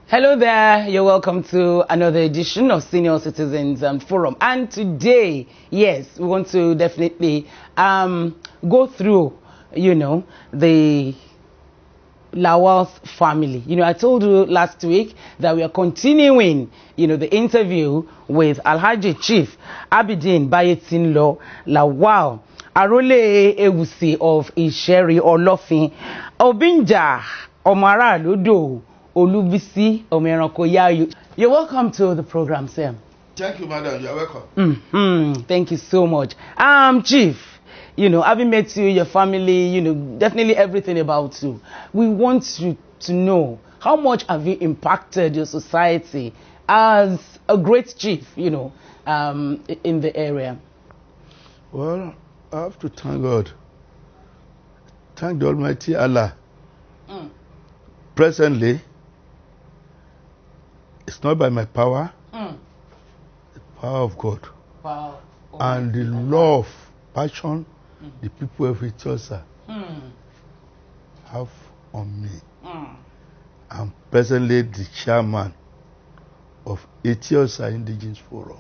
Hello there, you're welcome to another edition of Senior Citizens Forum. And today, yes, we want to definitely go through, the LAWAL's family. I told you last week that we are continuing, the interview with ALHAJI Chief ABIDEEN Bayetinlo LAWAL, Arole Ewusi of Isheri Olofin, Obinja Omara Ludo, Olubisi Omeranko. You're welcome to the program, Sam. Thank you, madam. You're welcome. Thank you so much. Chief, having met you, your family, definitely everything about you. We want you to know how much have you impacted your society as a great chief, in the area. Well, I have to thank God. Thank the Almighty Allah. Presently, it's not by my power, the power of God. And the love, passion, the people of Ethiopia have on me. I'm presently the chairman of Ethiopia Indigenous Forum.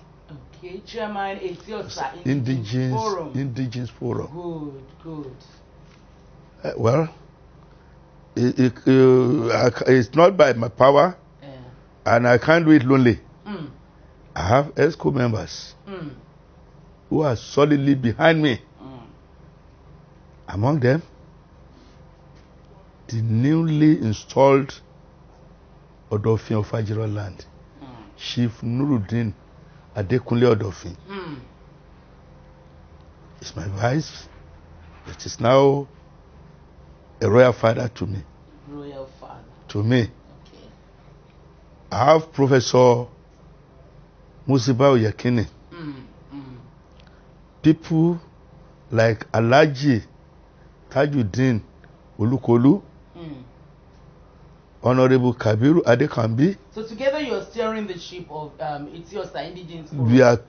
Okay, chairman Ethiopia Indigenous Forum. Good. Well, it's not by my power, and I can't do it lonely. I have ESCO members who are solidly behind me. Among them, the newly installed Odofin of Ajiro land, Chief Nuruddin Adekunle Odofin. It's my vice. It is now a royal father to me. Royal father. To me. Okay. I have Professor Musiba Oyekini. People like ALHAJI Tajuddin Olukolu, Honorable Kabiru Adekambi. So together you are steering the ship of Ethiopia Indigenous Forum.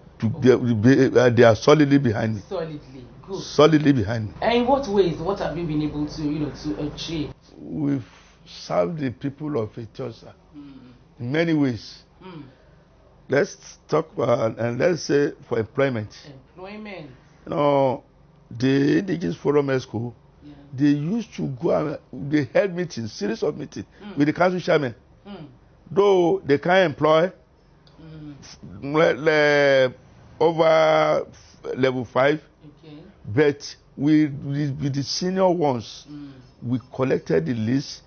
They are solidly behind me. Solidly, good. Solidly behind me. And in what ways? What have you been able to, to achieve? We've served the people of Ethiopia in many ways. Let's talk about, and let's say for employment. Employment. The Indigenous Forum ESCO, they used to go and they held meetings, series of meetings with the council chairman. Though they can't employ over level 5, but with the senior ones, we collected the list,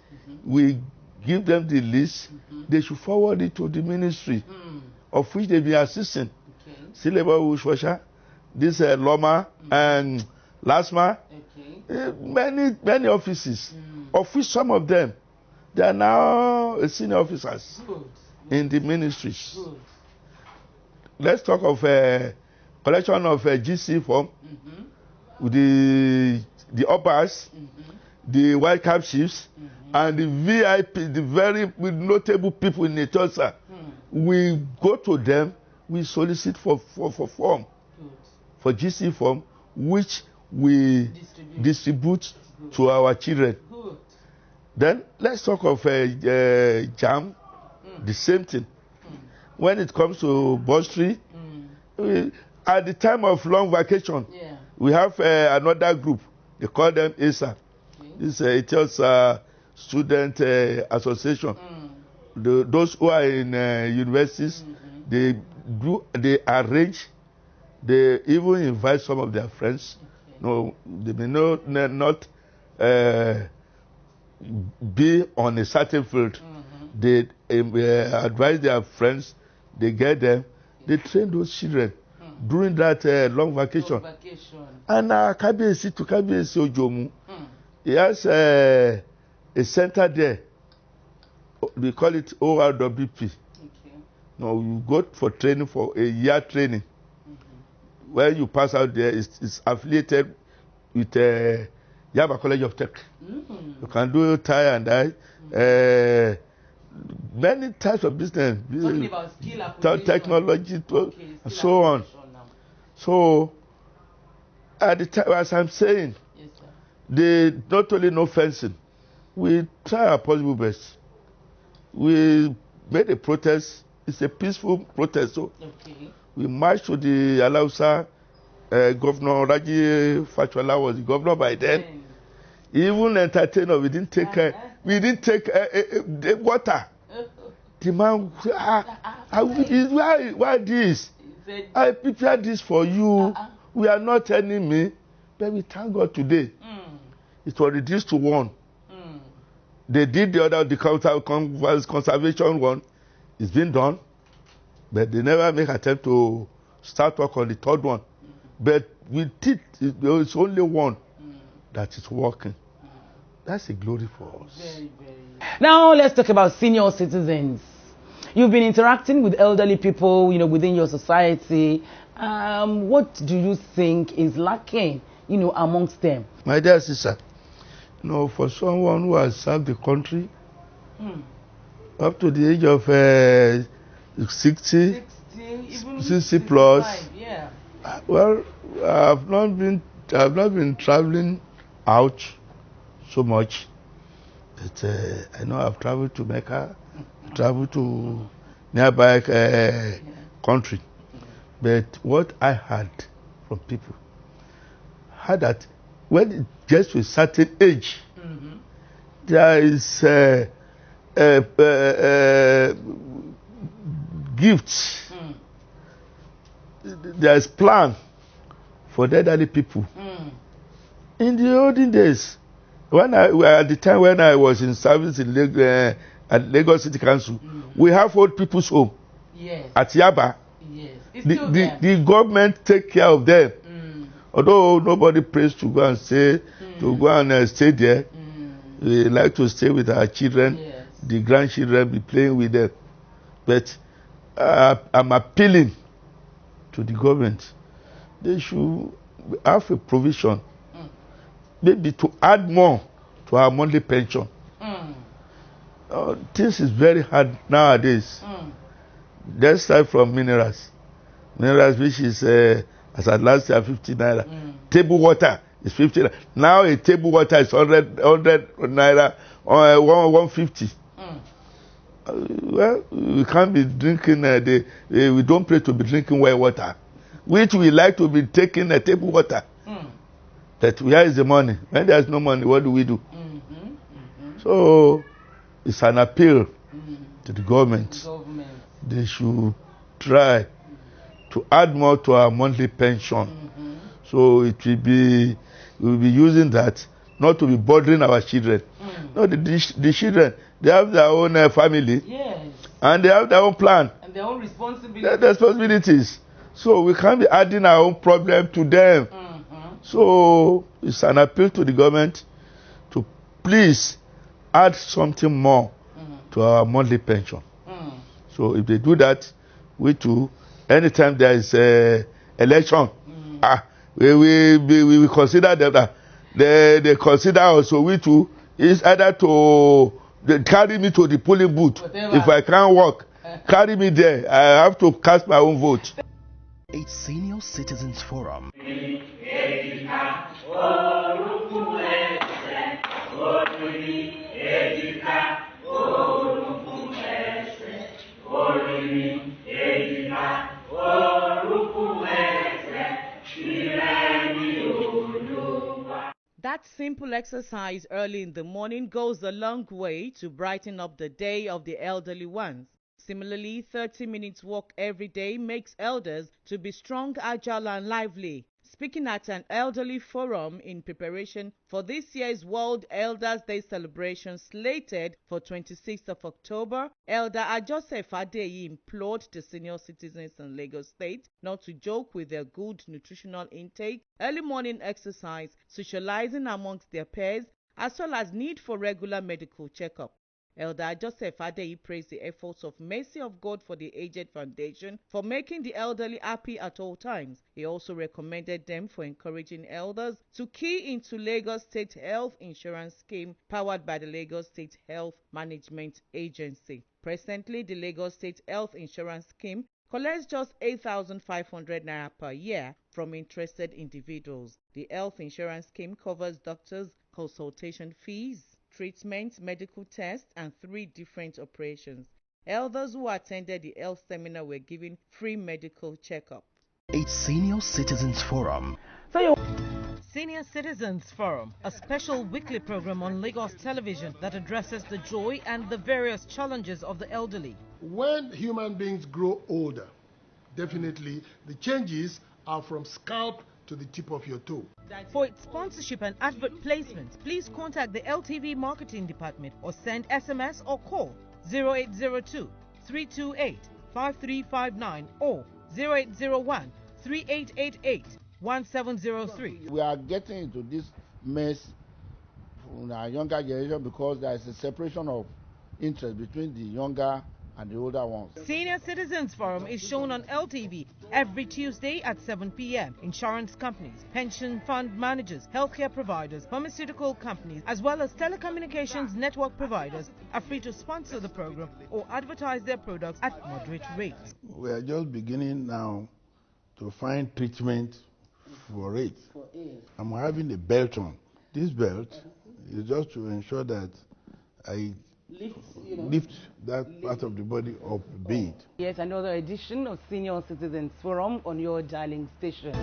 we give them the list, they should forward it to the ministry, of which they be assisting. Sileba Ushwasha, this Loma and Lasma, many offices, of which some of them, they are now senior officers in the ministries. Let's talk of collection of GC form, with the uppers, the white cap chiefs, and the VIP, the very notable people in Ethiopia. We go to them, we solicit for form, for GC form, which we distribute to our children. Then let's talk of JAM, the same thing. When it comes to bursary, at the time of long vacation, we have another group. They call them ASA. This is Ethiopia Student Association. Those who are in universities, they arrange. They even invite some of their friends. No, they may not be on a certain field. They advise their friends. They get them. They train those children during that long vacation. And Kabiyesi to Kabiyesi Ojomu, he has a center there. We call it ORWP. Now you go for training, for a year training. When you pass out there, it's affiliated with Yaba College of Tech. You can do tie and dye. Many types of business. Talking about skill acquisition, technology, and so on. So, at the time, as I'm saying, they not only know fencing, we try our possible best. We made a protest. It's a peaceful protest. So we marched to the Alausa. Governor Raji Fachola was the governor by then. Even entertainer, we didn't take the water. The man, why this? I prepared this for you. We are not enemy, but we thank God today. It was reduced to 1. They did the other, the conservation one. It's been done, but they never make attempt to start work on the 3rd one. But with it, there is only 1 that is working. That's a glory for us. Very, very. Now let's talk about senior citizens. You've been interacting with elderly people, within your society. What do you think is lacking, amongst them? My dear sister, for someone who has served the country up to the age of 60 plus, yeah. Well, I have not been traveling out so much. But I know I've traveled to Mecca, traveled to nearby country. But what I heard from people, heard that when it gets to a certain age, there is gifts. There is plan for the elderly people. In the olden days, at the time when I was in service in at Lagos City Council, we have old people's home. Yes. At Yaba. Yes. The government take care of them. Although nobody prays to go and stay there, we like to stay with our children. Yes. The grandchildren be playing with them. But I'm appealing to the government. They should have a provision, maybe to add more to our monthly pension. This is very hard nowadays. Let's start from minerals, which is as at last year 50 naira. Table water is 50 naira. Now a table water is 100 naira, 150. Well, we can't be drinking. We don't pray to be drinking well water, which we like to be taking a table water. That where is the money? When there's no money, what do we do? So it's an appeal to the government. They should try to add more to our monthly pension. So it will be, we'll be using that, not to be bothering our children. No, the children, they have their own family. Yes. And they have their own plan. And their own responsibilities. Their responsibilities. So we can't be adding our own problem to them. So it's an appeal to the government to please add something more to our monthly pension. So if they do that, we too, anytime there is election, we will consider that they consider also we too is either to carry me to the polling booth. Whatever. If I can't walk, carry me there. I have to cast my own vote. A Senior Citizens Forum. That simple exercise early in the morning goes a long way to brighten up the day of the elderly ones. Similarly, 30 minutes walk every day makes elders to be strong, agile and lively. Speaking at an elderly forum in preparation for this year's World Elders Day celebration slated for 26th of October, Elder Ajoseph Adeyi implored the senior citizens in Lagos State not to joke with their good nutritional intake, early morning exercise, socializing amongst their peers, as well as need for regular medical checkup. Elder Joseph Adeyi praised the efforts of Mercy of God for the Aged Foundation for making the elderly happy at all times. He also recommended them for encouraging elders to key into Lagos State Health Insurance Scheme powered by the Lagos State Health Management Agency. Presently, the Lagos State Health Insurance Scheme collects just 8,500 naira per year from interested individuals. The health insurance scheme covers doctors' consultation fees, treatment, medical tests, and 3 different operations. Elders who attended the health seminar were given free medical checkup. A Senior Citizens Forum. So you Senior Citizens Forum, a special weekly program on Lagos television that addresses the joy and the various challenges of the elderly. When human beings grow older, definitely the changes are from scalp to the tip of your toe. For its sponsorship and advert placements, please contact the LTV Marketing Department or send SMS or call 0802 328 5359 or 0801 3888 1703. We are getting into this mess in our younger generation because there is a separation of interest between the younger and the older ones. Senior Citizens Forum is shown on LTV every Tuesday at 7 p.m. Insurance companies, pension fund managers, healthcare providers, pharmaceutical companies, as well as telecommunications network providers are free to sponsor the program or advertise their products at moderate rates. We are just beginning now to find treatment for it. I'm having a belt on. This belt is just to ensure that I lift that part of the body up a bit. Yes, another edition of Senior Citizens Forum on your darling station.